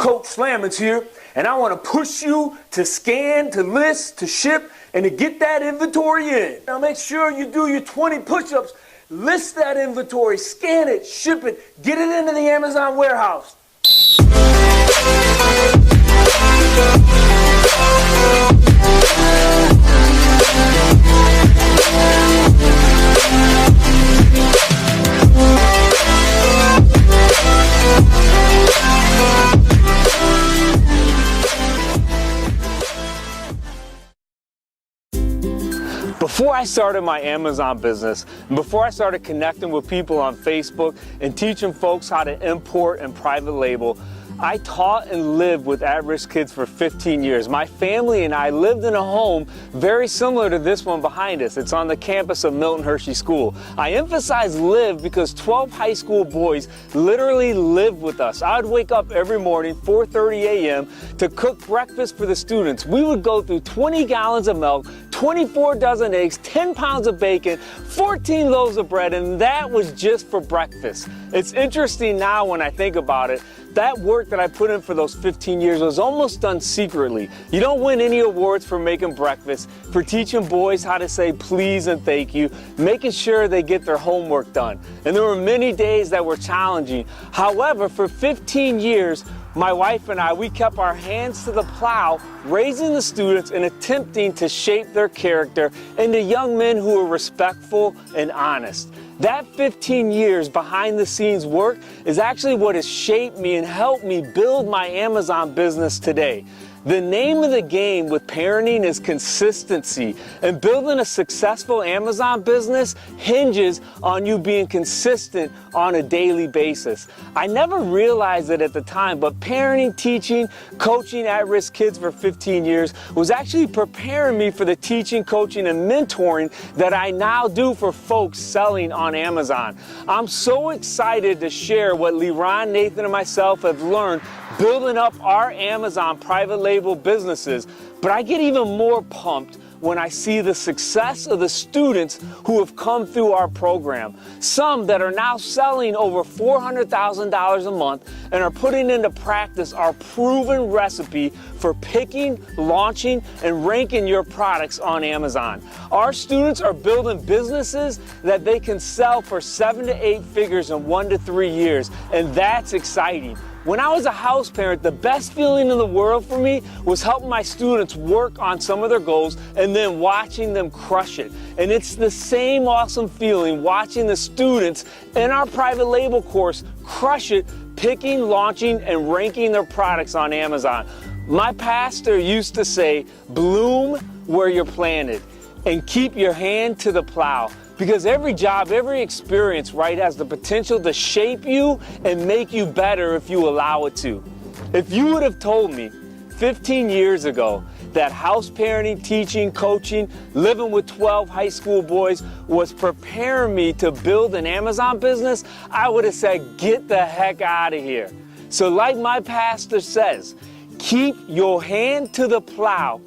Coach Slammon's here, and I want to push you to scan, to list, to ship, and to get that inventory in. Now make sure you do your 20 push-ups, list that inventory, scan it, ship it, get it into the Amazon warehouse. Before I started my Amazon business, and before I started connecting with people on Facebook and teaching folks how to import and private label, I taught and lived with at-risk kids for 15 years. My family and I lived in a home very similar to this one behind us. It's on the campus of Milton Hershey School. I emphasize live because 12 high school boys literally lived with us. I would wake up every morning, 4:30 a.m., to cook breakfast for the students. We would go through 20 gallons of milk, 24 dozen eggs, 10 pounds of bacon, 14 loaves of bread, and that was just for breakfast. It's interesting now when I think about it. That work that I put in for those 15 years was almost done secretly. You don't win any awards for making breakfast, for teaching boys how to say please and thank you, making sure they get their homework done. And there were many days that were challenging. However, for 15 years, my wife and I, we kept our hands to the plow, raising the students and attempting to shape their character into young men who are respectful and honest. That 15 years behind the scenes work is actually what has shaped me and helped me build my Amazon business today. The name of the game with parenting is consistency, and building a successful Amazon business hinges on you being consistent on a daily basis. I never realized it at the time, but parenting, teaching, coaching at-risk kids for 15 years was actually preparing me for the teaching, coaching, and mentoring that I now do for folks selling on Amazon. I'm so excited to share what Leron, Nathan, and myself have learned building up our Amazon private label businesses, but I get even more pumped when I see the success of the students who have come through our program. Some that are now selling over $400,000 a month and are putting into practice our proven recipe for picking, launching, and ranking your products on Amazon. Our students are building businesses that they can sell for 7 to 8 figures in 1 to 3 years, and that's exciting. When I was a house parent, the best feeling in the world for me was helping my students work on some of their goals and then watching them crush it. And it's the same awesome feeling watching the students in our private label course crush it, picking, launching, and ranking their products on Amazon. My pastor used to say, bloom where you're planted and keep your hand to the plow. Because every job, every experience, right, has the potential to shape you and make you better if you allow it to. If you would have told me 15 years ago that house parenting, teaching, coaching, living with 12 high school boys was preparing me to build an Amazon business, I would have said, get the heck out of here. So like my pastor says, keep your hand to the plow.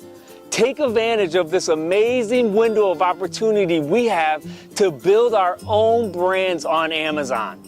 Take advantage of this amazing window of opportunity we have to build our own brands on Amazon.